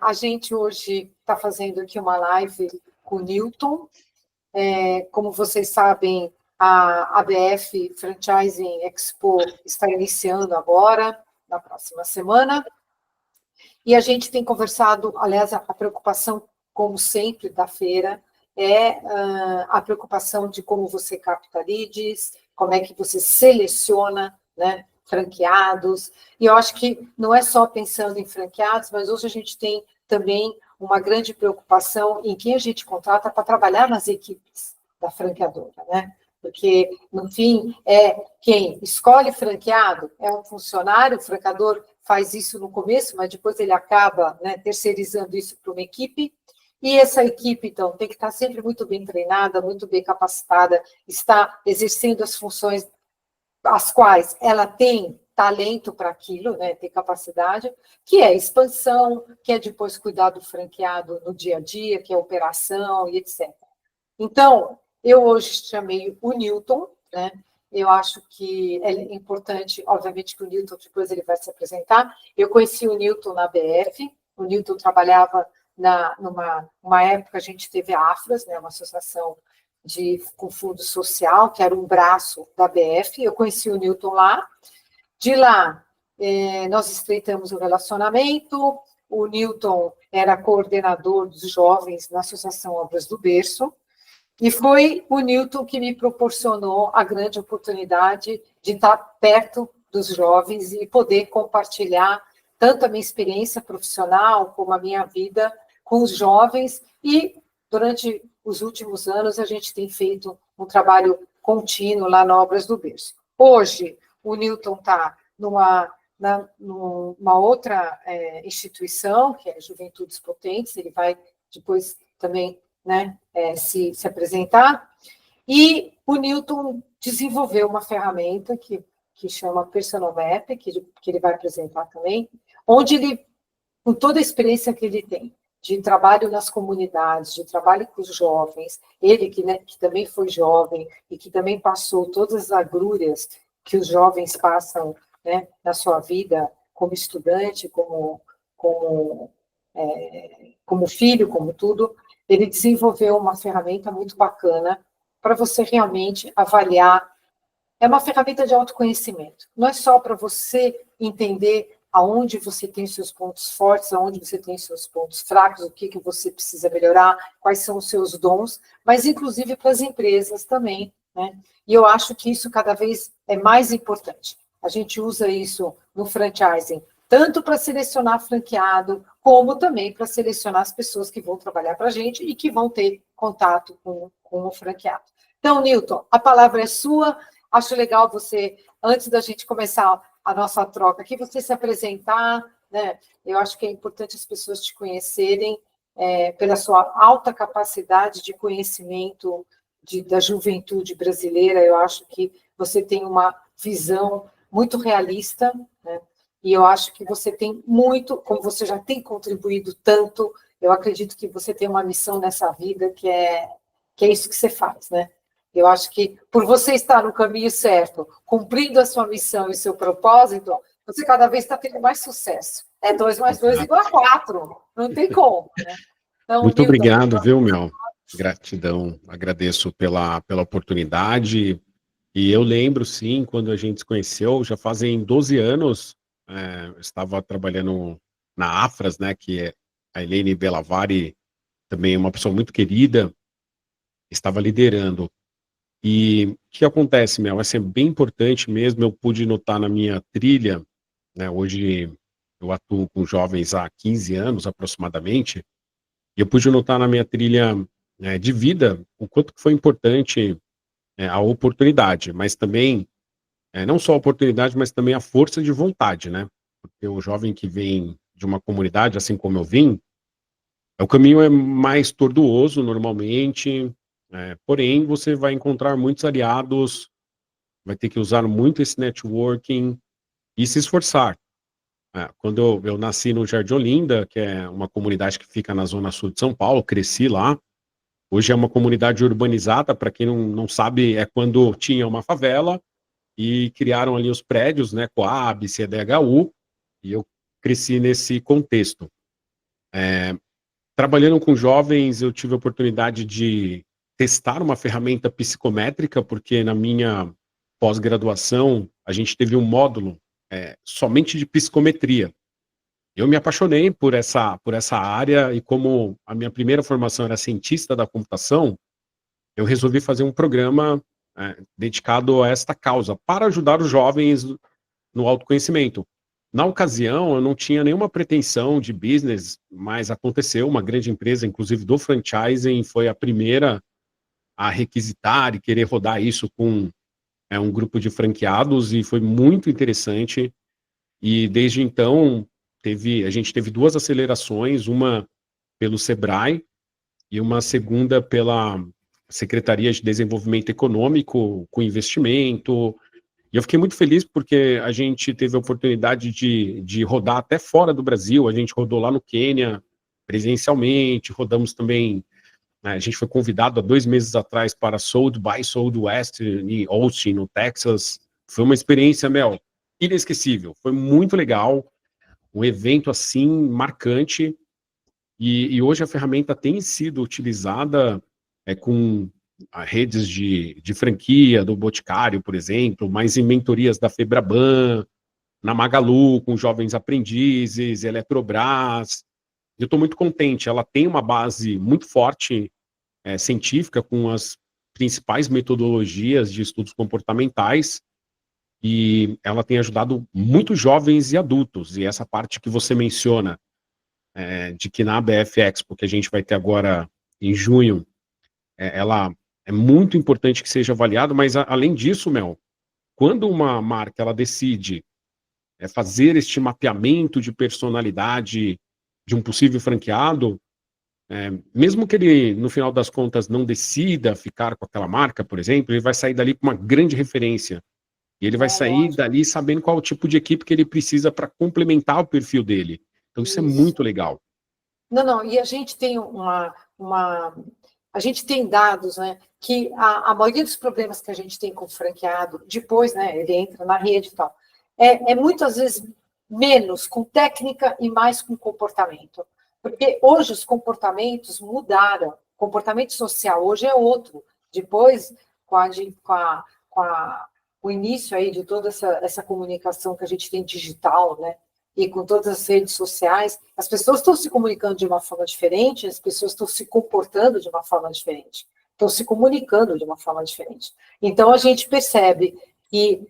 A gente hoje está fazendo aqui uma live com o Newton. Como vocês sabem, a ABF Franchising Expo está iniciando agora, na próxima semana, e a gente tem conversado, aliás, a preocupação, como sempre, da feira, a preocupação de como você capta leads, como é que você seleciona, né, franqueados, e eu acho que não é só pensando em franqueados, mas hoje a gente tem também uma grande preocupação em quem a gente contrata para trabalhar nas equipes da franqueadora, né? Porque, no fim, quem escolhe franqueado é um funcionário, o franqueador faz isso no começo, mas depois ele acaba, né, terceirizando isso para uma equipe, e essa equipe, então, tem que estar sempre muito bem treinada, muito bem capacitada, está exercendo as funções as quais ela tem talento para aquilo, né, tem capacidade, que é expansão, que é depois cuidar do franqueado no dia a dia, que é operação e etc. Então, eu hoje chamei o Newton, né? Eu acho que é importante, obviamente, que o Newton depois ele vai se apresentar. Eu conheci o Newton na BF, o Newton trabalhava numa época, a gente teve a Afras, né, uma associação com fundo social, que era um braço da BF, eu conheci o Newton lá. De lá, nós estreitamos o relacionamento, o Newton era coordenador dos jovens na Associação Obras do Berço, e foi o Newton que me proporcionou a grande oportunidade de estar perto dos jovens e poder compartilhar tanto a minha experiência profissional como a minha vida com os jovens. E durante os últimos anos a gente tem feito um trabalho contínuo lá na Obras do Berço. Hoje, o Newton está numa outra instituição, que é Juventudes Potentes, ele vai depois também, né, se apresentar, e o Newton desenvolveu uma ferramenta que chama Personal Map, que ele vai apresentar também, onde ele, com toda a experiência que ele tem, de trabalho nas comunidades, de trabalho com os jovens, ele que também foi jovem e que também passou todas as agrúrias que os jovens passam, né, na sua vida como estudante, como filho, como tudo, ele desenvolveu uma ferramenta muito bacana para você realmente avaliar. É uma ferramenta de autoconhecimento. Não é só para você entender aonde você tem seus pontos fortes, aonde você tem seus pontos fracos, o que você precisa melhorar, quais são os seus dons, mas inclusive para as empresas também, né? E eu acho que isso cada vez é mais importante. A gente usa isso no franchising, tanto para selecionar franqueado, como também para selecionar as pessoas que vão trabalhar para a gente e que vão ter contato com o franqueado. Então, Newton, a palavra é sua. Acho legal você, antes da gente começar a nossa troca aqui, você se apresentar, né? Eu acho que é importante as pessoas te conhecerem pela sua alta capacidade de conhecimento da juventude brasileira. Eu acho que você tem uma visão muito realista, né? E eu acho que você tem muito, como você já tem contribuído tanto, eu acredito que você tem uma missão nessa vida que é isso que você faz, né? Eu acho que, por você estar no caminho certo, cumprindo a sua missão e seu propósito, você cada vez está tendo mais sucesso. 2 mais 2 igual a 4. Não tem como, né? Então, muito obrigado, viu, Mel? Gratidão. Agradeço pela oportunidade. E eu lembro, sim, quando a gente se conheceu, já fazem 12 anos, eu estava trabalhando na Afras, né, que é a Helene Bellavari, também é uma pessoa muito querida, estava liderando. E o que acontece, Mel? Vai ser bem importante mesmo, eu pude notar na minha trilha, né, hoje eu atuo com jovens há 15 anos aproximadamente, e eu pude notar na minha trilha de vida o quanto que foi importante a oportunidade, mas também, não só a oportunidade, mas também a força de vontade, né? Porque o jovem que vem de uma comunidade, assim como eu vim, o caminho é mais tortuoso normalmente, porém você vai encontrar muitos aliados, vai ter que usar muito esse networking e se esforçar. Quando eu nasci no Jardim Olinda, que é uma comunidade que fica na zona sul de São Paulo, cresci lá. Hoje é uma comunidade urbanizada, para quem não sabe, é quando tinha uma favela e criaram ali os prédios, né, Coab, CDHU, e eu cresci nesse contexto. Trabalhando com jovens, eu tive a oportunidade de testar uma ferramenta psicométrica, porque na minha pós-graduação a gente teve um módulo somente de psicometria. Eu me apaixonei por essa área e como a minha primeira formação era cientista da computação, eu resolvi fazer um programa dedicado a esta causa, para ajudar os jovens no autoconhecimento. Na ocasião, eu não tinha nenhuma pretensão de business, mas aconteceu, uma grande empresa, inclusive do franchising, foi a primeira a requisitar e querer rodar isso com um grupo de franqueados, e foi muito interessante. E desde então, a gente teve 2 acelerações, uma pelo Sebrae e uma segunda pela Secretaria de Desenvolvimento Econômico, com investimento. E eu fiquei muito feliz porque a gente teve a oportunidade de rodar até fora do Brasil. A gente rodou lá no Quênia, presencialmente, rodamos também, a gente foi convidado há 2 meses atrás para South by Southwest, em Austin, no Texas. Foi uma experiência, Mel, inesquecível. Foi muito legal, um evento assim, marcante. E hoje a ferramenta tem sido utilizada com redes de franquia, do Boticário, por exemplo, mas em mentorias da Febraban, na Magalu, com jovens aprendizes, Eletrobras. Eu estou muito contente, ela tem uma base muito forte científica, com as principais metodologias de estudos comportamentais, e ela tem ajudado muitos jovens e adultos, e essa parte que você menciona, de que na ABF Expo, que a gente vai ter agora em junho, ela é muito importante que seja avaliada, mas além disso, Mel, quando uma marca ela decide fazer este mapeamento de personalidade de um possível franqueado, mesmo que ele, no final das contas, não decida ficar com aquela marca, por exemplo, ele vai sair dali com uma grande referência. E ele vai sair dali sabendo qual o tipo de equipe que ele precisa para complementar o perfil dele. Então isso é muito legal. Não, e a gente tem a gente tem dados, né, que a maioria dos problemas que a gente tem com o franqueado, depois, né, ele entra na rede e tal, muitas vezes menos com técnica e mais com comportamento. Porque hoje os comportamentos mudaram, o comportamento social hoje é outro. Depois, com o início aí de toda essa comunicação que a gente tem digital, né, e com todas as redes sociais, as pessoas estão se comunicando de uma forma diferente, as pessoas estão se comportando de uma forma diferente, estão se comunicando de uma forma diferente. Então, a gente percebe que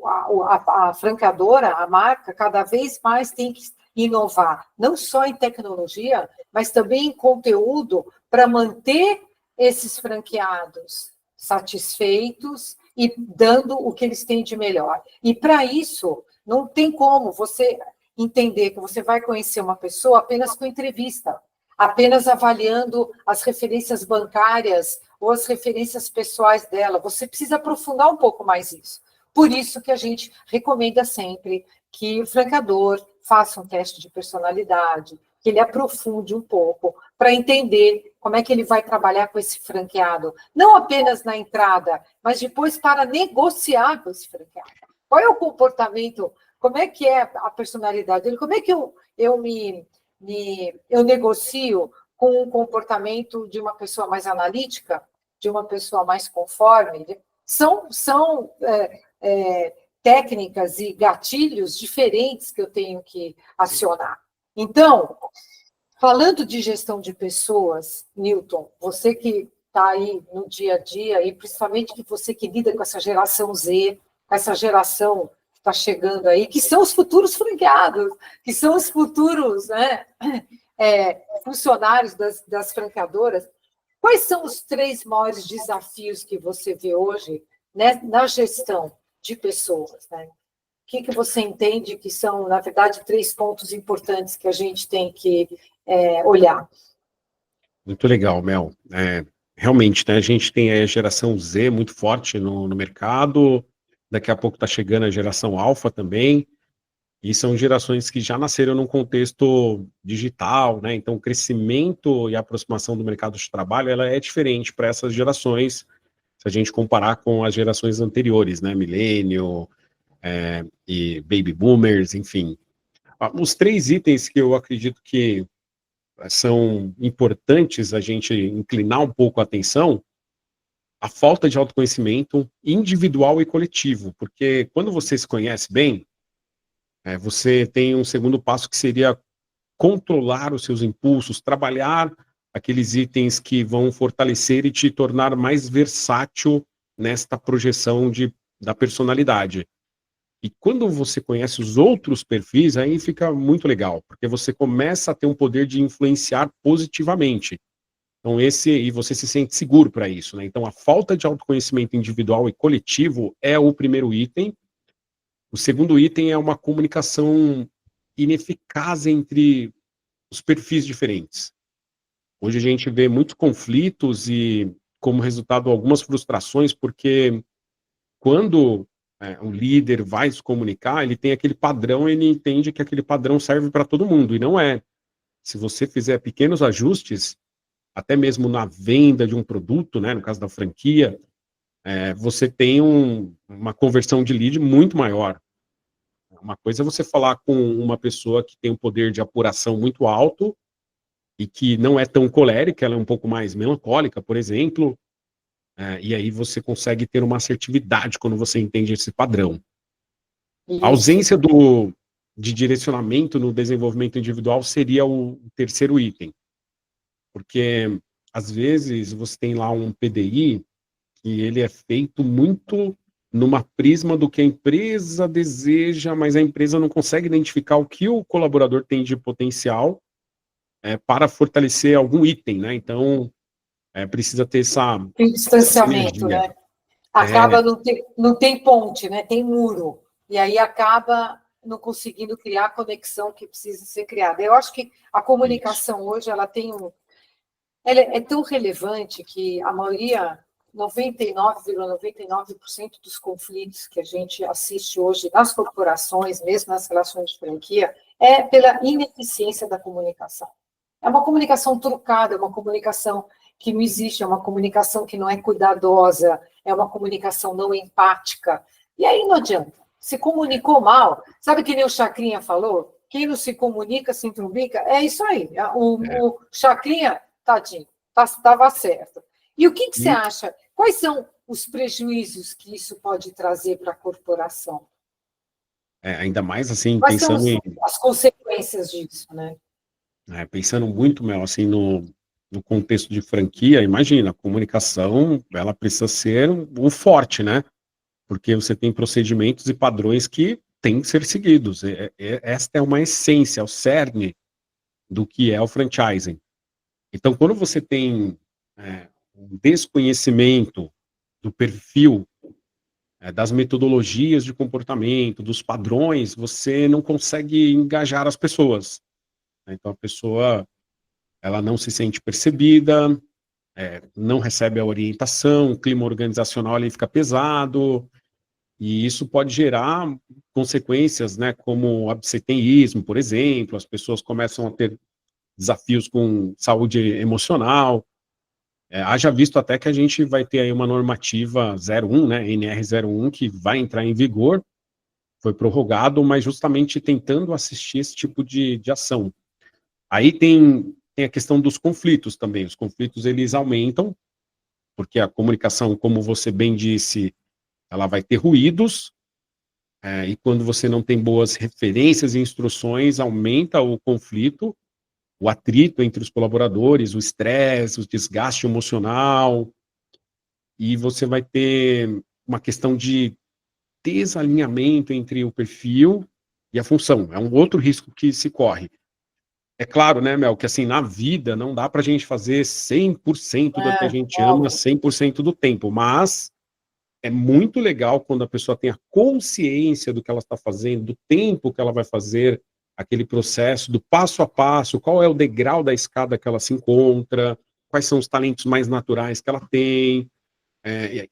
a franqueadora, a marca, cada vez mais tem que inovar, não só em tecnologia, mas também em conteúdo, para manter esses franqueados satisfeitos e dando o que eles têm de melhor. E, para isso, não tem como você entender que você vai conhecer uma pessoa apenas com entrevista, apenas avaliando as referências bancárias ou as referências pessoais dela. Você precisa aprofundar um pouco mais isso. Por isso que a gente recomenda sempre que o franqueador faça um teste de personalidade, que ele aprofunde um pouco, para entender como é que ele vai trabalhar com esse franqueado, não apenas na entrada, mas depois para negociar com esse franqueado. Qual é o comportamento? Como é que é a personalidade dele? Como é que eu negocio com o comportamento de uma pessoa mais analítica, de uma pessoa mais conforme? São técnicas e gatilhos diferentes que eu tenho que acionar. Então, falando de gestão de pessoas, Newton, você que está aí no dia a dia, e principalmente que você que lida com essa geração Z, com essa geração está chegando aí, que são os futuros franqueados, que são os futuros, né, funcionários das franqueadoras. Quais são os 3 maiores desafios que você vê hoje, né, na gestão de pessoas? Né? O que você entende que são, na verdade, 3 pontos importantes que a gente tem que olhar? Muito legal, Mel. Realmente, né, a gente tem a geração Z muito forte no mercado. Daqui a pouco está chegando a geração Alpha também, e são gerações que já nasceram num contexto digital, né? Então o crescimento e a aproximação do mercado de trabalho ela é diferente para essas gerações, se a gente comparar com as gerações anteriores, né? Millennial e Baby Boomers, enfim. Os 3 itens que eu acredito que são importantes a gente inclinar um pouco a atenção, a falta de autoconhecimento individual e coletivo, porque quando você se conhece bem, você tem um segundo passo que seria controlar os seus impulsos, trabalhar aqueles itens que vão fortalecer e te tornar mais versátil nesta projeção da personalidade. E quando você conhece os outros perfis, aí fica muito legal, porque você começa a ter um poder de influenciar positivamente. Então, e você se sente seguro para isso, né? Então, a falta de autoconhecimento individual e coletivo é o primeiro item. O segundo item é uma comunicação ineficaz entre os perfis diferentes. Hoje a gente vê muitos conflitos e, como resultado, algumas frustrações, porque quando um líder vai se comunicar, ele tem aquele padrão, ele entende que aquele padrão serve para todo mundo, e não é. Se você fizer pequenos ajustes, até mesmo na venda de um produto, né, no caso da franquia, você tem uma conversão de lead muito maior. Uma coisa é você falar com uma pessoa que tem um poder de apuração muito alto e que não é tão colérica, ela é um pouco mais melancólica, por exemplo, e aí você consegue ter uma assertividade quando você entende esse padrão. A Isso. ausência de direcionamento no desenvolvimento individual seria o terceiro item, porque às vezes você tem lá um PDI que ele é feito muito numa prisma do que a empresa deseja, mas a empresa não consegue identificar o que o colaborador tem de potencial para fortalecer algum item, né? Então, precisa ter essa Distanciamento, sinergia. né? Acaba não tem ponte, né? Tem muro. E aí acaba não conseguindo criar a conexão que precisa ser criada. Eu acho que a comunicação hoje ela tem ela é tão relevante que a maioria, 99,99% dos conflitos que a gente assiste hoje nas corporações, mesmo nas relações de franquia, é pela ineficiência da comunicação. É uma comunicação trucada, é uma comunicação que não existe, é uma comunicação que não é cuidadosa, é uma comunicação não empática. E aí não adianta. Se comunicou mal, sabe que nem o Chacrinha falou? Quem não se comunica, se trumbica. É isso aí. O Chacrinha, tadinho, estava certo. E o que você acha? Quais são os prejuízos que isso pode trazer para a corporação? Ainda mais assim, Quais são pensando as consequências disso, né? pensando muito, Mel, assim, no contexto de franquia, imagina, a comunicação, ela precisa ser o forte, né? Porque você tem procedimentos e padrões que têm que ser seguidos. Esta é uma essência, é o cerne do que é o franchising. Então, quando você tem um desconhecimento do perfil, das metodologias de comportamento, dos padrões, você não consegue engajar as pessoas. Então, a pessoa ela não se sente percebida, não recebe a orientação, o clima organizacional ali fica pesado, e isso pode gerar consequências, né, como absenteísmo, por exemplo, as pessoas começam a ter desafios com saúde emocional. Haja visto até que a gente vai ter aí uma normativa 01, né, NR01, que vai entrar em vigor, foi prorrogado, mas justamente tentando assistir esse tipo de ação. Aí tem a questão dos conflitos também. Os conflitos, eles aumentam, porque a comunicação, como você bem disse, ela vai ter ruídos, e quando você não tem boas referências e instruções, aumenta o conflito, o atrito entre os colaboradores, o estresse, o desgaste emocional, e você vai ter uma questão de desalinhamento entre o perfil e a função. É um outro risco que se corre. É claro, né, Mel, que assim, na vida não dá para a gente fazer 100% do que a gente ama Óbvio. 100% do tempo, mas é muito legal quando a pessoa tem a consciência do que ela está fazendo, do tempo que ela vai fazer aquele processo, do passo a passo, qual é o degrau da escada que ela se encontra, quais são os talentos mais naturais que ela tem,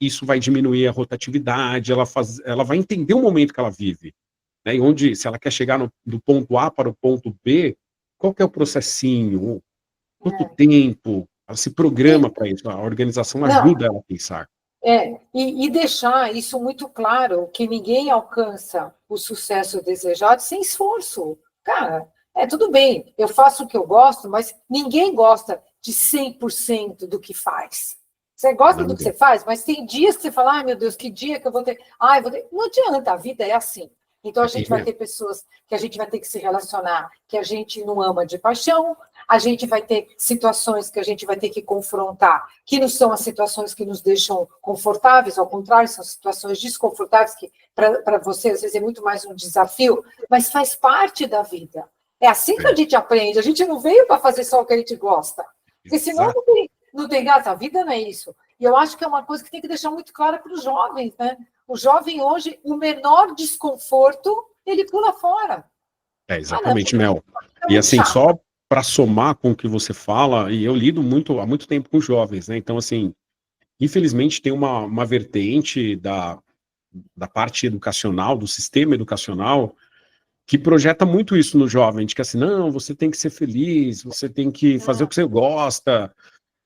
isso vai diminuir a rotatividade, ela vai entender o momento que ela vive, né, e onde, se ela quer chegar do ponto A para o ponto B, qual que é o processinho, quanto tempo, ela se programa para isso, a organização Não, ajuda ela a pensar. e deixar isso muito claro, que ninguém alcança o sucesso desejado sem esforço. Cara, tudo bem, eu faço o que eu gosto, mas ninguém gosta de 100% do que faz. Você gosta do que você faz, mas tem dias que você fala, ai meu Deus, que dia que eu vou ter... Ai, vou ter... Não adianta, a vida é assim. Então a gente vai ter pessoas que a gente vai ter que se relacionar, que a gente não ama de paixão, a gente vai ter situações que a gente vai ter que confrontar, que não são as situações que nos deixam confortáveis, ao contrário, são situações desconfortáveis, que para você, às vezes, é muito mais um desafio, mas faz parte da vida. É assim que a gente aprende, a gente não veio para fazer só o que a gente gosta, porque senão não tem graça, a vida não é isso. E eu acho que é uma coisa que tem que deixar muito clara para os jovens, né? O jovem hoje, o menor desconforto, ele pula fora. Exatamente, Mel. E assim, só para somar com o que você fala, e eu lido há muito tempo com jovens, né? Então, assim, infelizmente tem uma vertente da parte educacional, do sistema educacional, que projeta muito isso no jovem, de que assim, não, você tem que ser feliz, você tem que fazer o que você gosta,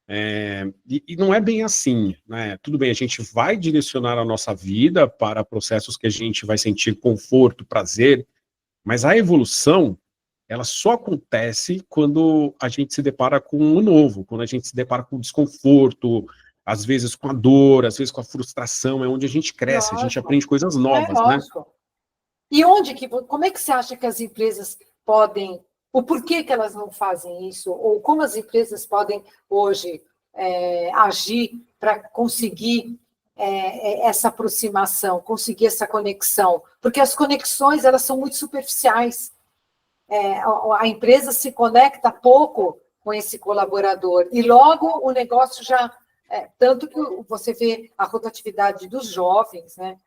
e não é bem assim, né? Tudo bem, a gente vai direcionar a nossa vida para processos que a gente vai sentir conforto, prazer, mas a evolução, ela só acontece quando a gente se depara com o novo, quando a gente se depara com o desconforto, às vezes com a dor, às vezes com a frustração, é onde a gente cresce, a gente aprende coisas novas, né? E como é que você acha que as empresas podem, o porquê que elas não fazem isso, ou como as empresas podem hoje agir para conseguir essa aproximação, conseguir essa conexão? Porque as conexões, elas são muito superficiais. A empresa se conecta pouco com esse colaborador, e logo o negócio já... tanto que você vê a rotatividade dos jovens, né?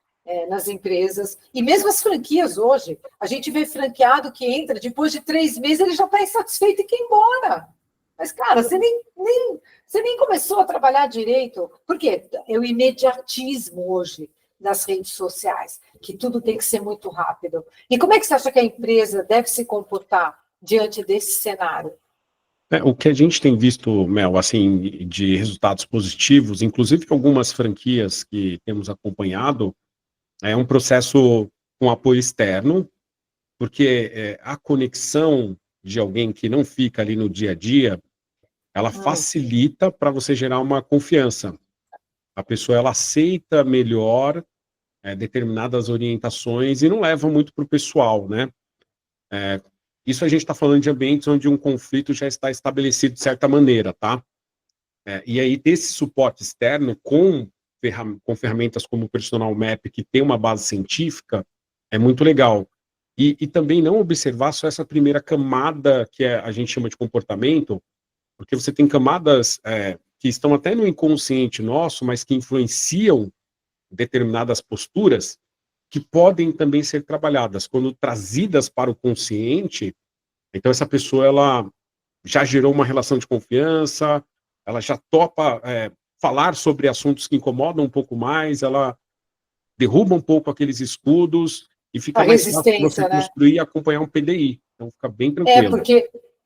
Nas empresas, e mesmo as franquias hoje, a gente vê franqueado que entra, depois de 3 meses ele já está insatisfeito e quer ir embora. Mas, cara, você nem começou a trabalhar direito. Por quê? É o imediatismo hoje das redes sociais, que tudo tem que ser muito rápido. E como é que você acha que a empresa deve se comportar diante desse cenário? O que a gente tem visto, Mel, assim, de resultados positivos, inclusive algumas franquias que temos acompanhado, é um processo com apoio externo, porque a conexão de alguém que não fica ali no dia a dia, ela facilita para você gerar uma confiança. A pessoa, ela aceita melhor determinadas orientações e não leva muito para o pessoal, né? Isso a gente está falando de ambientes onde um conflito já está estabelecido de certa maneira, tá? E aí, ter esse suporte externo com ferramentas como o Personal Map, que tem uma base científica, é muito legal. E também não observar só essa primeira camada, que a gente chama de comportamento, porque você tem camadas que estão até no inconsciente nosso, mas que influenciam determinadas posturas, que podem também ser trabalhadas. Quando trazidas para o consciente, então essa pessoa, ela já gerou uma relação de confiança, ela já topa falar sobre assuntos que incomodam um pouco mais, ela derruba um pouco aqueles escudos e fica mais fácil você construir e acompanhar um PDI. Então fica bem tranquilo.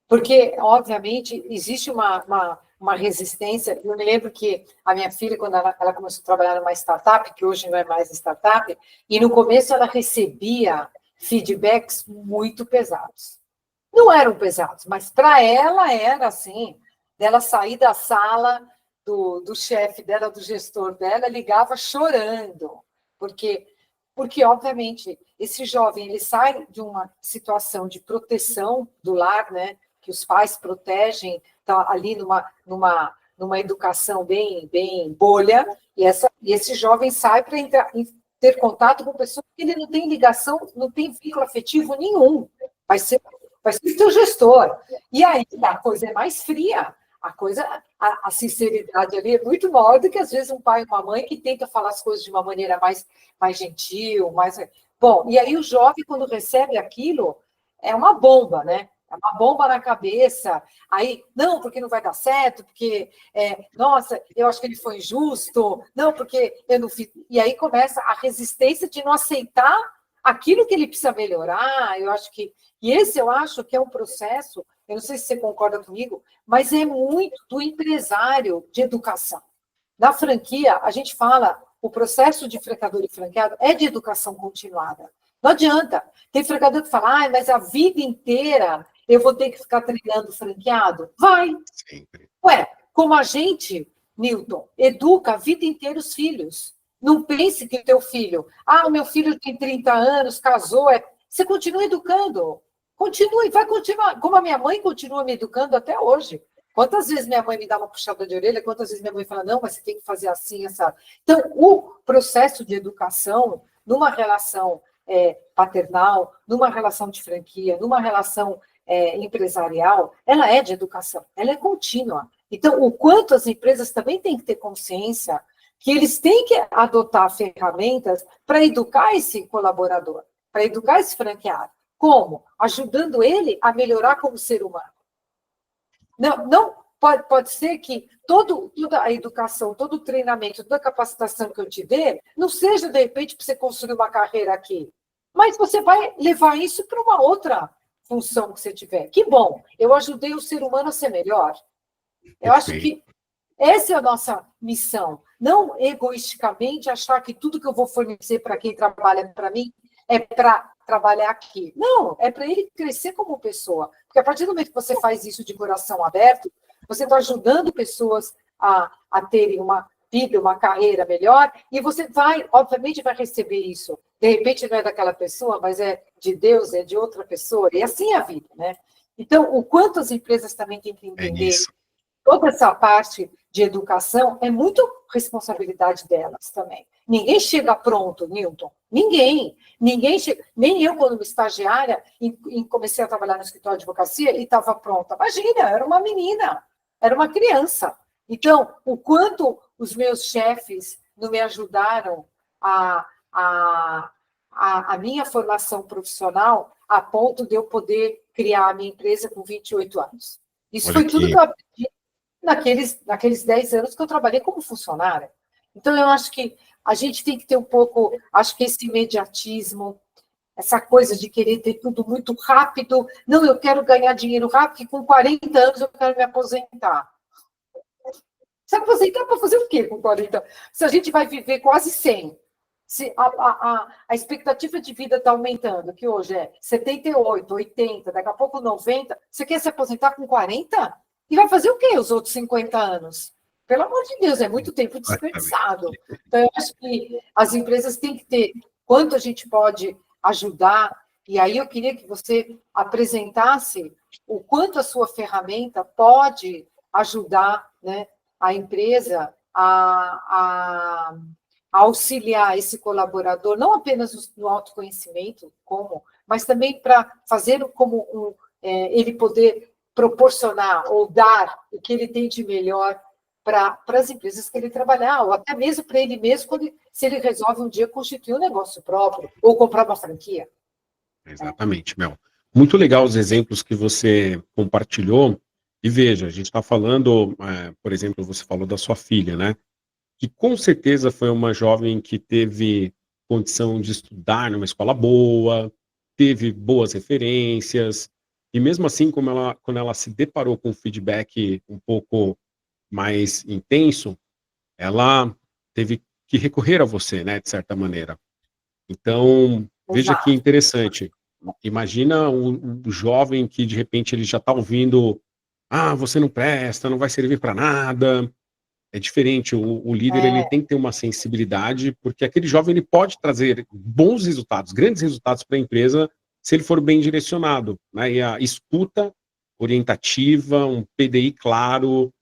Porque obviamente, existe uma resistência. Eu me lembro que a minha filha, quando ela começou a trabalhar numa startup, que hoje não é mais startup, e no começo ela recebia feedbacks muito pesados. Não eram pesados, mas para ela era assim, dela sair da sala do chefe dela, do gestor dela, ligava chorando, porque obviamente, esse jovem, ele sai de uma situação de proteção do lar, né, que os pais protegem, tá ali numa educação bem bolha, e esse jovem sai para ter contato com pessoas que ele não tem ligação, não tem vínculo afetivo nenhum, vai ser seu gestor. E aí a coisa é mais fria, a sinceridade ali é muito maior do que, às vezes, um pai e uma mãe que tenta falar as coisas de uma maneira mais gentil, mais... Bom, e aí o jovem, quando recebe aquilo, é uma bomba, né? É uma bomba na cabeça. Aí, não, porque não vai dar certo, porque, nossa, eu acho que ele foi injusto, não, porque eu não fiz... E aí começa a resistência de não aceitar aquilo que ele precisa melhorar. Eu acho que é um processo, eu não sei se você concorda comigo, mas é muito do empresário de educação. Na franquia, a gente fala, o processo de franqueador e franqueado é de educação continuada. Não adianta. Tem franqueador que fala, mas a vida inteira eu vou ter que ficar treinando franqueado? Vai. Sempre. Ué, como a gente, Newton, educa a vida inteira os filhos. Não pense que o teu filho, o meu filho tem 30 anos, casou, você continua educando. Continue, vai continuar. Como a minha mãe continua me educando até hoje. Quantas vezes minha mãe me dá uma puxada de orelha, quantas vezes minha mãe fala, não, mas você tem que fazer assim, essa. Então, o processo de educação, numa relação paternal, numa relação de franquia, numa relação empresarial, ela é de educação, ela é contínua. Então, o quanto as empresas também têm que ter consciência que eles têm que adotar ferramentas para educar esse colaborador, para educar esse franqueado. Como? Ajudando ele a melhorar como ser humano. Não pode ser que toda a educação, todo o treinamento, toda a capacitação que eu te dê, não seja, de repente, para você construir uma carreira aqui. Mas você vai levar isso para uma outra função que você tiver. Que bom, eu ajudei o ser humano a ser melhor. Eu acho que essa é a nossa missão. Não egoisticamente achar que tudo que eu vou fornecer para quem trabalha para mim é para trabalhar aqui. Não, é para ele crescer como pessoa. Porque a partir do momento que você faz isso de coração aberto, você está ajudando pessoas a terem uma vida, uma carreira melhor, e você vai, obviamente, vai receber isso. De repente não é daquela pessoa, mas é de Deus, é de outra pessoa, e assim é a vida, né? Então, o quanto as empresas também têm que entender toda essa parte de educação é muito responsabilidade delas também. Ninguém chega pronto, Newton. Ninguém chega. Nem eu, quando estagiária, comecei a trabalhar no escritório de advocacia e estava pronta. Imagina, era uma menina, era uma criança. Então, o quanto os meus chefes não me ajudaram a minha formação profissional a ponto de eu poder criar a minha empresa com 28 anos. Isso foi tudo que eu aprendi naqueles 10 anos que eu trabalhei como funcionária. Então, eu acho que a gente tem que ter um pouco, acho que esse imediatismo, essa coisa de querer ter tudo muito rápido. Não, eu quero ganhar dinheiro rápido, que com 40 anos eu quero me aposentar. Se aposentar para fazer o quê com 40? Se a gente vai viver quase 100, se a expectativa de vida está aumentando, que hoje é 78, 80, daqui a pouco 90, você quer se aposentar com 40? E vai fazer o quê os outros 50 anos? Pelo amor de Deus, é muito tempo desperdiçado. Então, eu acho que as empresas têm que ter quanto a gente pode ajudar, e aí eu queria que você apresentasse o quanto a sua ferramenta pode ajudar, né, a empresa a auxiliar esse colaborador, não apenas no autoconhecimento, mas também para fazer como ele poder proporcionar ou dar o que ele tem de melhor para as empresas que ele trabalhar, ou até mesmo para ele mesmo, se ele resolve um dia constituir um negócio próprio ou comprar uma franquia. Exatamente, Mel. Muito legal os exemplos que você compartilhou. E veja, a gente está falando, por exemplo, você falou da sua filha, né? Que com certeza foi uma jovem que teve condição de estudar numa escola boa, teve boas referências, e mesmo assim, quando ela se deparou com um feedback um pouco mais intenso, ela teve que recorrer a você, né, de certa maneira. Então, veja que interessante. Imagina um jovem que, de repente, ele já está ouvindo, você não presta, não vai servir para nada. É diferente, o líder ele tem que ter uma sensibilidade, porque aquele jovem ele pode trazer bons resultados, grandes resultados para a empresa, se ele for bem direcionado, né? E a escuta orientativa, um PDI claro,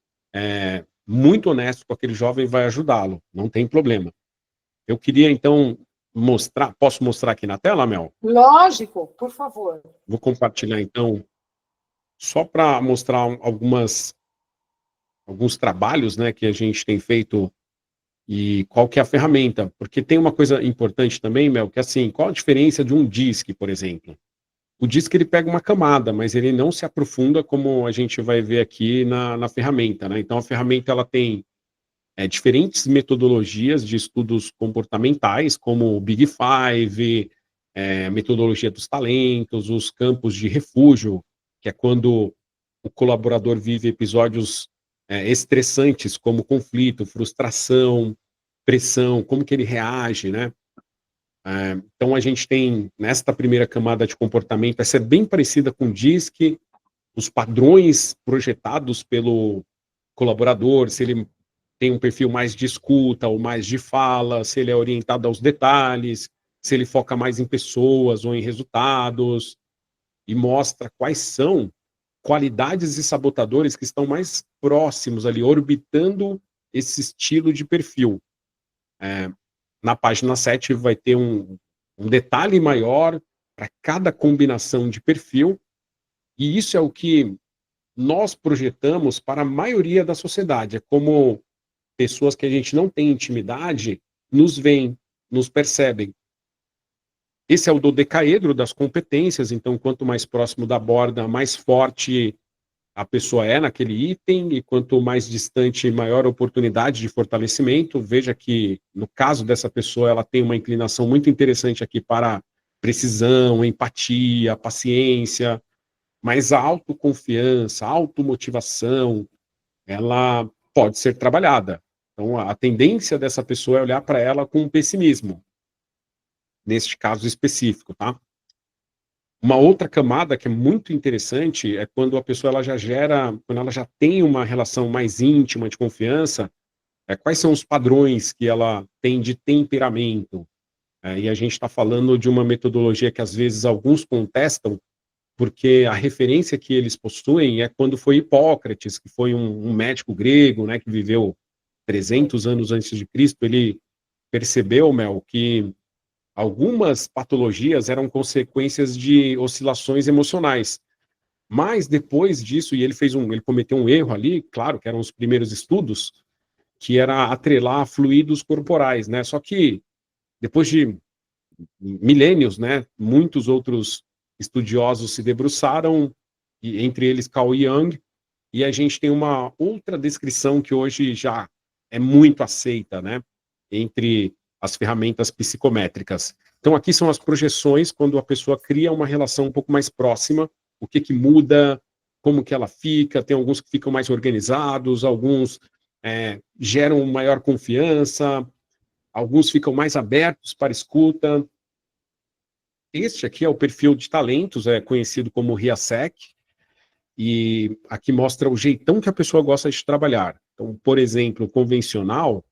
muito honesto com aquele jovem vai ajudá-lo, não tem problema. Eu queria, então, posso mostrar aqui na tela, Mel? Lógico, por favor. Vou compartilhar, então, só para mostrar alguns trabalhos, né, que a gente tem feito e qual que é a ferramenta. Porque tem uma coisa importante também, Mel, que assim, qual a diferença de um DISC, por exemplo? O DISC ele pega uma camada, mas ele não se aprofunda como a gente vai ver aqui na ferramenta, né? Então a ferramenta ela tem diferentes metodologias de estudos comportamentais, como o Big Five, metodologia dos talentos, os campos de refúgio, que é quando o colaborador vive episódios estressantes, como conflito, frustração, pressão, como que ele reage, né? Então a gente tem, nesta primeira camada de comportamento, essa é bem parecida com o DISC, os padrões projetados pelo colaborador, se ele tem um perfil mais de escuta ou mais de fala, se ele é orientado aos detalhes, se ele foca mais em pessoas ou em resultados, e mostra quais são qualidades e sabotadores que estão mais próximos ali, orbitando esse estilo de perfil. Na página 7 vai ter um detalhe maior para cada combinação de perfil, e isso é o que nós projetamos para a maioria da sociedade. É como pessoas que a gente não tem intimidade nos veem, nos percebem. Esse é o dodecaedro das competências, então quanto mais próximo da borda, mais forte a pessoa é naquele item, e quanto mais distante, maior a oportunidade de fortalecimento. Veja que, no caso dessa pessoa, ela tem uma inclinação muito interessante aqui para precisão, empatia, paciência, mas a autoconfiança, a automotivação, ela pode ser trabalhada. Então, a tendência dessa pessoa é olhar para ela com pessimismo, neste caso específico, tá? Uma outra camada que é muito interessante é quando a pessoa ela já gera, quando ela já tem uma relação mais íntima, de confiança, quais são os padrões que ela tem de temperamento. E a gente está falando de uma metodologia que às vezes alguns contestam, porque a referência que eles possuem é quando foi Hipócrates, que foi um médico grego, né, que viveu 300 anos antes de Cristo. Ele percebeu, Mel, que algumas patologias eram consequências de oscilações emocionais. Mas depois disso, e ele cometeu um erro ali, claro, que eram os primeiros estudos, que era atrelar fluidos corporais, né? Só que depois de milênios, né, muitos outros estudiosos se debruçaram, e entre eles Carl Jung, e a gente tem uma outra descrição que hoje já é muito aceita, né, entre as ferramentas psicométricas. Então, aqui são as projeções, quando a pessoa cria uma relação um pouco mais próxima, o que que muda, como que ela fica. Tem alguns que ficam mais organizados, alguns geram maior confiança, alguns ficam mais abertos para escuta. Este aqui é o perfil de talentos, é conhecido como RIASEC, e aqui mostra o jeitão que a pessoa gosta de trabalhar. Então, por exemplo, o convencional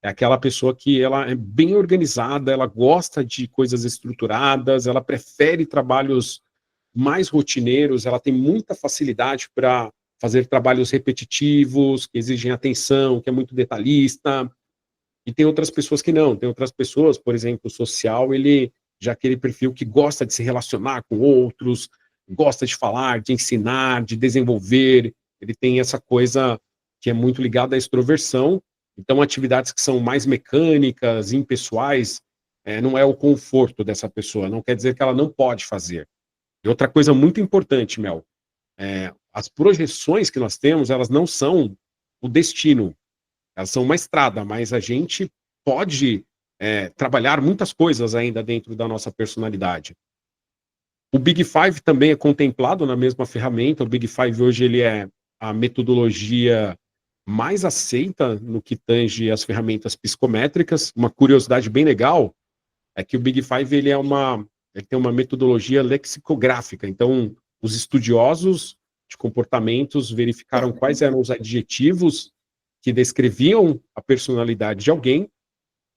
é aquela pessoa que ela é bem organizada, ela gosta de coisas estruturadas, ela prefere trabalhos mais rotineiros, ela tem muita facilidade para fazer trabalhos repetitivos, que exigem atenção, que é muito detalhista. E tem outras pessoas que não. Tem outras pessoas, por exemplo, o social, ele já é aquele perfil que gosta de se relacionar com outros, gosta de falar, de ensinar, de desenvolver. Ele tem essa coisa que é muito ligada à extroversão. Então, atividades que são mais mecânicas, impessoais, não é o conforto dessa pessoa. Não quer dizer que ela não pode fazer. E outra coisa muito importante, Mel, as projeções que nós temos, elas não são o destino. Elas são uma estrada, mas a gente pode trabalhar muitas coisas ainda dentro da nossa personalidade. O Big Five também é contemplado na mesma ferramenta. O Big Five hoje ele é a metodologia mais aceita no que tange as ferramentas psicométricas. Uma curiosidade bem legal é que o Big Five ele tem uma metodologia lexicográfica. Então, os estudiosos de comportamentos verificaram quais eram os adjetivos que descreviam a personalidade de alguém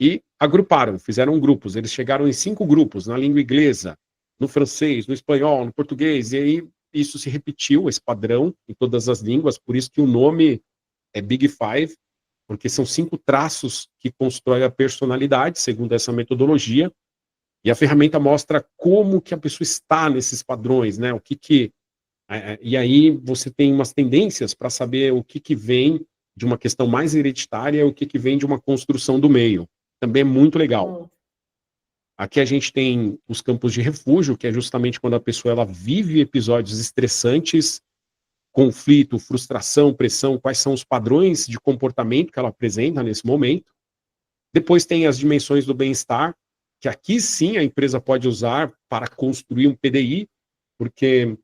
e agruparam, fizeram grupos. Eles chegaram em 5 grupos, na língua inglesa, no francês, no espanhol, no português, e aí isso se repetiu, esse padrão, em todas as línguas. Por isso que o nome é Big Five, porque são 5 traços que constroem a personalidade, segundo essa metodologia, e a ferramenta mostra como que a pessoa está nesses padrões, né? E aí você tem umas tendências para saber o que vem de uma questão mais hereditária, o que vem de uma construção do meio. Também é muito legal. Aqui a gente tem os campos de refúgio, que é justamente quando a pessoa ela vive episódios estressantes, conflito, frustração, pressão, quais são os padrões de comportamento que ela apresenta nesse momento. Depois tem as dimensões do bem-estar, que aqui sim a empresa pode usar para construir um PDI, porque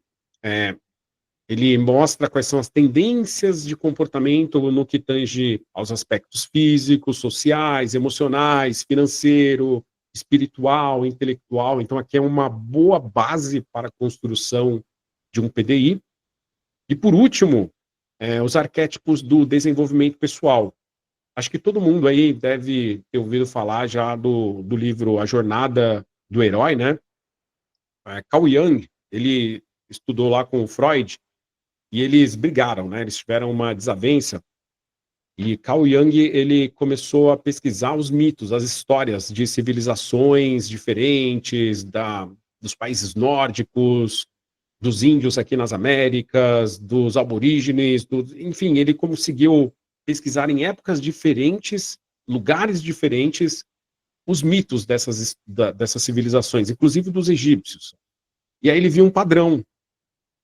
ele mostra quais são as tendências de comportamento no que tange aos aspectos físicos, sociais, emocionais, financeiro, espiritual, intelectual. Então, aqui é uma boa base para a construção de um PDI. E por último, os arquétipos do desenvolvimento pessoal. Acho que todo mundo aí deve ter ouvido falar já do livro A Jornada do Herói, né? Carl Jung, ele estudou lá com o Freud e eles brigaram, né? Eles tiveram uma desavença e Carl Jung, ele começou a pesquisar os mitos, as histórias de civilizações diferentes, dos países nórdicos, dos índios aqui nas Américas, dos aborígenes, enfim, ele conseguiu pesquisar em épocas diferentes, lugares diferentes, os mitos dessas civilizações, inclusive dos egípcios. E aí ele viu um padrão,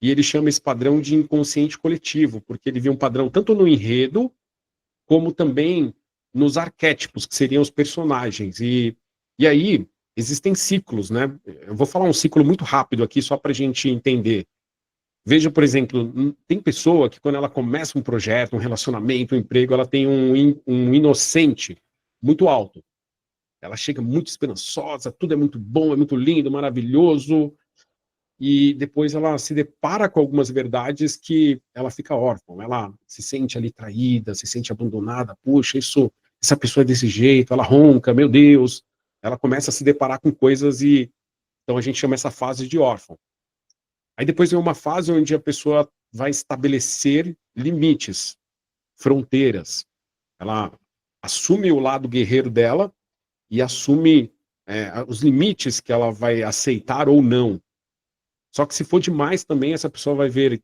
e ele chama esse padrão de inconsciente coletivo, porque ele viu um padrão tanto no enredo, como também nos arquétipos, que seriam os personagens. E aí existem ciclos, né? Eu vou falar um ciclo muito rápido aqui, só para a gente entender. Veja, por exemplo, tem pessoa que quando ela começa um projeto, um relacionamento, um emprego, ela tem um inocente muito alto. Ela chega muito esperançosa, tudo é muito bom, é muito lindo, maravilhoso, e depois ela se depara com algumas verdades que ela fica órfã, ela se sente ali traída, se sente abandonada, puxa, essa pessoa é desse jeito, ela ronca, meu Deus, ela começa a se deparar com coisas e então a gente chama essa fase de órfão. Aí depois vem uma fase onde a pessoa vai estabelecer limites, fronteiras. Ela assume o lado guerreiro dela e assume os limites que ela vai aceitar ou não. Só que se for demais também, essa pessoa vai ver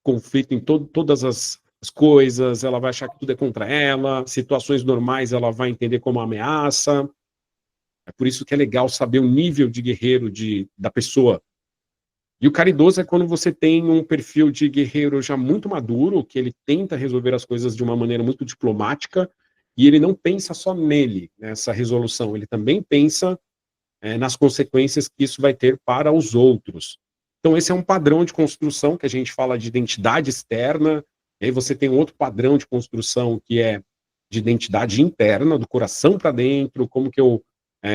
conflito em todas as coisas, ela vai achar que tudo é contra ela, situações normais ela vai entender como ameaça. É por isso que é legal saber o nível de guerreiro da pessoa. E o caridoso é quando você tem um perfil de guerreiro já muito maduro, que ele tenta resolver as coisas de uma maneira muito diplomática, e ele não pensa só nele, nessa resolução, ele também pensa nas consequências que isso vai ter para os outros. Então esse é um padrão de construção que a gente fala de identidade externa, e aí você tem um outro padrão de construção que é de identidade interna, do coração para dentro, como que eu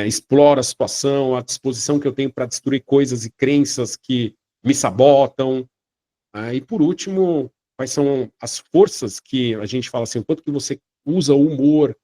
exploro a situação, a disposição que eu tenho para destruir coisas e crenças que me sabotam. E por último, quais são as forças que a gente fala assim, o quanto que você usa o humor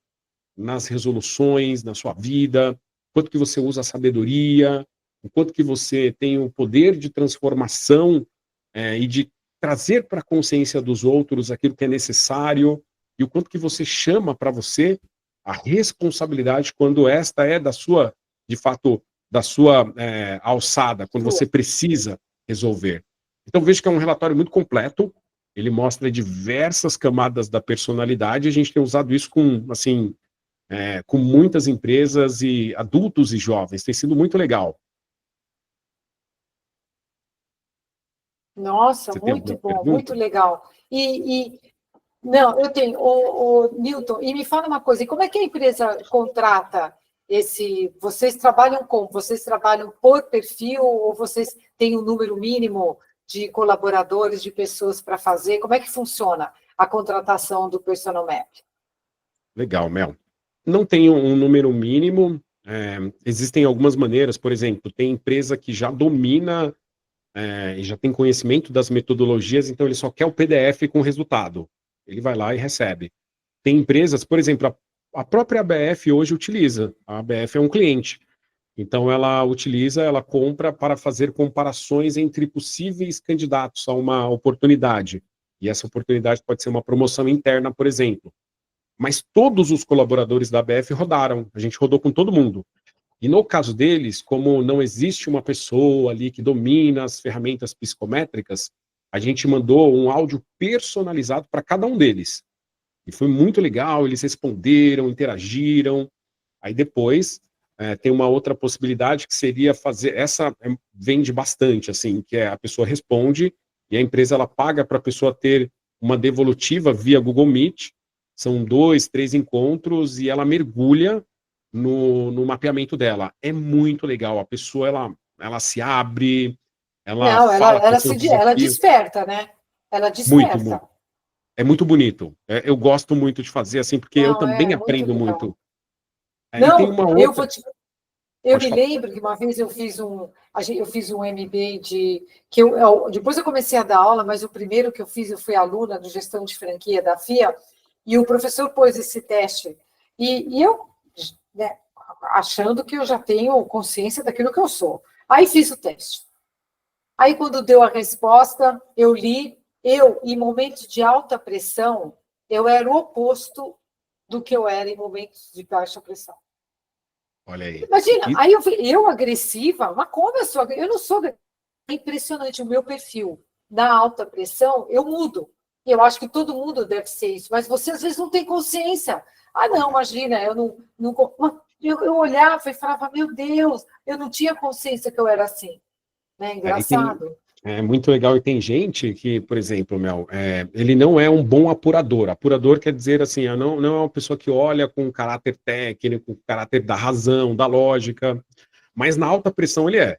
nas resoluções, na sua vida, o quanto que você usa a sabedoria, o quanto que você tem o poder de transformação e de trazer para a consciência dos outros aquilo que é necessário, e o quanto que você chama para você a responsabilidade quando esta é de fato, da sua alçada, quando você precisa resolver. Então vejo que é um relatório muito completo, ele mostra diversas camadas da personalidade, e a gente tem usado isso com muitas empresas e adultos e jovens, tem sido muito legal. Nossa, Você tem muito alguma bom, muito pergunta? legal. Não, eu tenho, o Newton, e me fala uma coisa, e como é que a empresa contrata vocês trabalham como? Vocês trabalham por perfil ou vocês têm um número mínimo de colaboradores, de pessoas para fazer? Como é que funciona a contratação do Personal Map? Legal, Mel. Não tem um número mínimo, existem algumas maneiras, por exemplo, tem empresa que já domina e já tem conhecimento das metodologias, então ele só quer o PDF com o resultado. Ele vai lá e recebe. Tem empresas, por exemplo, a própria ABF hoje utiliza. A ABF é um cliente. Então ela compra para fazer comparações entre possíveis candidatos a uma oportunidade. E essa oportunidade pode ser uma promoção interna, por exemplo. Mas todos os colaboradores da ABF rodaram. A gente rodou com todo mundo. E no caso deles, como não existe uma pessoa ali que domina as ferramentas psicométricas, a gente mandou um áudio personalizado para cada um deles. E foi muito legal, eles responderam, interagiram. Aí depois tem uma outra possibilidade que seria fazer, vende bastante, assim, que é a pessoa responde e a empresa ela paga para a pessoa ter uma devolutiva via Google Meet, são 2, 3 encontros e ela mergulha no mapeamento dela. É muito legal, a pessoa ela se abre, ela Não, fala quais são os ela desafios, desperta, né? Ela muito, desperta. muito. É muito bonito. Eu gosto muito de fazer assim, porque eu Não, também é muito aprendo legal. muito. E tem Não, uma eu vou outra. te Eu me lembro que uma vez eu fiz um MBA depois eu comecei a dar aula, mas o primeiro que eu fiz, eu fui aluna de gestão de franquia da FIA, e o professor pôs esse teste. E eu, né, achando que eu já tenho consciência daquilo que eu sou. Aí fiz o teste. Aí, quando deu a resposta, eu li, em momentos de alta pressão, eu era o oposto do que eu era em momentos de baixa pressão. Olha aí. Imagina, aí eu agressiva, mas como eu sou? Eu não sou. É impressionante o meu perfil. Na alta pressão, eu mudo. E eu acho que todo mundo deve ser isso, mas você às vezes não tem consciência. Ah, não, imagina, eu olhava e falava, meu Deus, eu não tinha consciência que eu era assim. Né? Engraçado. É muito legal, e tem gente que, por exemplo, Mel, ele não é um bom apurador. Apurador quer dizer assim, não é uma pessoa que olha com caráter técnico, com caráter da razão, da lógica, mas na alta pressão ele é.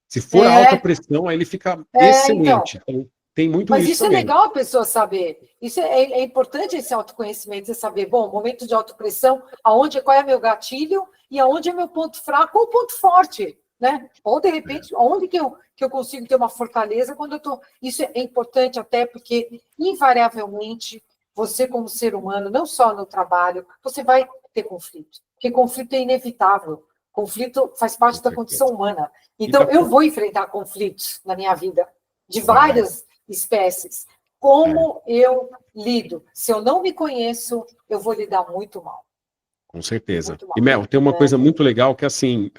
Se for alta pressão, aí ele fica excelente. Então, tem muito mas isso isso também. É legal a pessoa saber. Isso é importante, esse autoconhecimento, você saber, bom, momento de autopressão, qual é meu gatilho e aonde é meu ponto fraco ou ponto forte. Né? Ou, de repente, onde que eu consigo ter uma fortaleza quando eu estou... Isso é importante até porque, invariavelmente, você como ser humano, não só no trabalho, você vai ter conflito. Porque conflito é inevitável. Conflito faz parte da condição humana. Então, eu vou enfrentar conflitos na minha vida, de várias espécies. Como eu lido? Se eu não me conheço, eu vou lidar muito mal. Com certeza. E, Mel, tem uma coisa muito legal que, assim,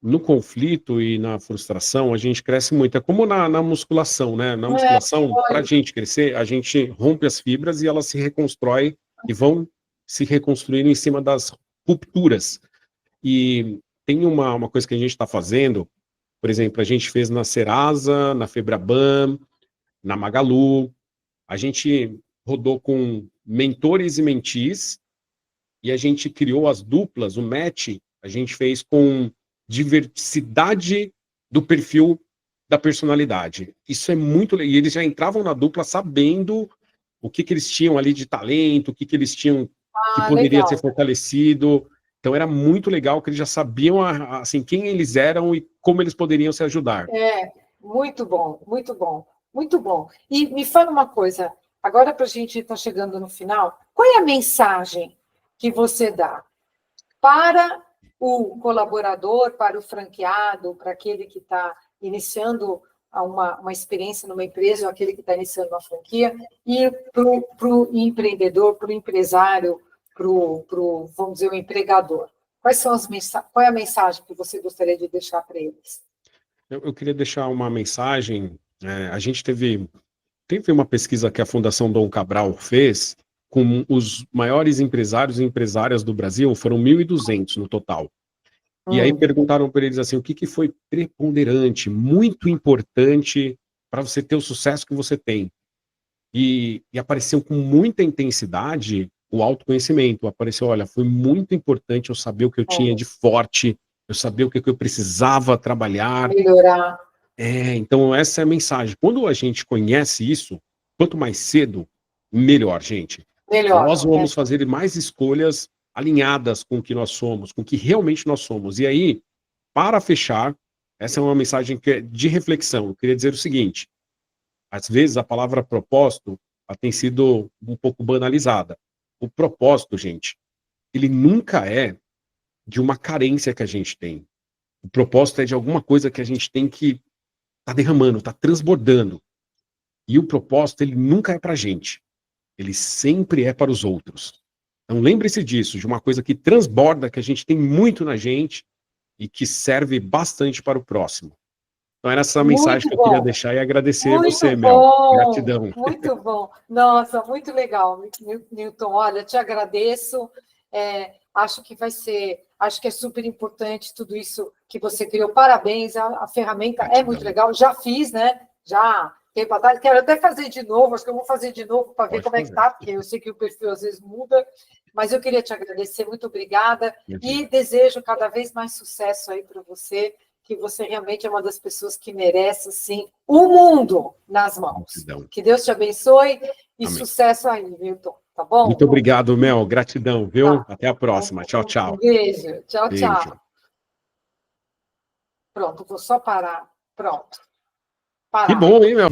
no conflito e na frustração, a gente cresce muito. É como na musculação, né? Na musculação, para a gente crescer, a gente rompe as fibras e elas se reconstrói e vão se reconstruindo em cima das rupturas. E tem uma coisa que a gente está fazendo, por exemplo, a gente fez na Serasa, na Febraban, na Magalu, a gente rodou com mentores e mentis, e a gente criou as duplas, o match, a gente fez com diversidade do perfil da personalidade. Isso é muito... E eles já entravam na dupla sabendo o que eles tinham ali de talento, o que eles tinham que poderia ser fortalecido. Então era muito legal que eles já sabiam assim, quem eles eram e como eles poderiam se ajudar. Muito bom, muito bom, muito bom. E me fala uma coisa, agora para a gente estar chegando no final, qual é a mensagem que você dá para o colaborador, para o franqueado, para aquele que está iniciando uma experiência numa empresa, ou aquele que está iniciando uma franquia, e para o empreendedor, para o empresário, vamos dizer, o empregador? Qual é a mensagem que você gostaria de deixar para eles? Eu queria deixar uma mensagem. A gente teve uma pesquisa que a Fundação Dom Cabral fez com os maiores empresários e empresárias do Brasil, foram 1.200 no total. E aí perguntaram para eles assim, o que foi preponderante, muito importante para você ter o sucesso que você tem. E apareceu com muita intensidade o autoconhecimento. Apareceu, olha, foi muito importante eu saber o que eu tinha de forte, eu saber o que eu precisava trabalhar. Melhorar. Então essa é a mensagem. Quando a gente conhece isso, quanto mais cedo, melhor, gente. Melhor. Nós vamos fazer mais escolhas alinhadas com o que nós somos, com o que realmente nós somos. E aí, para fechar, essa é uma mensagem que é de reflexão. Eu queria dizer o seguinte, às vezes a palavra propósito ela tem sido um pouco banalizada. O propósito, gente, ele nunca é de uma carência que a gente tem. O propósito é de alguma coisa que a gente tem que tá derramando, tá transbordando. E o propósito, ele nunca é pra gente. Ele sempre é para os outros. Então lembre-se disso, de uma coisa que transborda, que a gente tem muito na gente e que serve bastante para o próximo. Então era essa mensagem que eu queria deixar e agradecer você, Mel. Gratidão. Muito bom. Nossa, muito legal, Newton. Olha, te agradeço. Acho que é super importante tudo isso que você criou. Parabéns, a ferramenta é muito legal. Já fiz, né? Já tempo atrás. Quero até fazer de novo, acho que eu vou fazer de novo para ver como é que tá, porque eu sei que o perfil às vezes muda. Mas eu queria te agradecer, muito obrigada. E desejo cada vez mais sucesso aí para você, que você realmente é uma das pessoas que merece, assim, o mundo nas mãos. Que Deus te abençoe e sucesso aí, Milton. tá bom? Muito obrigado, Mel. Gratidão, viu? Tá. Até a próxima. Tchau, tchau. Um beijo. Tchau, Beijo. tchau. Pronto, vou só parar. Pronto. Parar. Que bom, hein, Mel?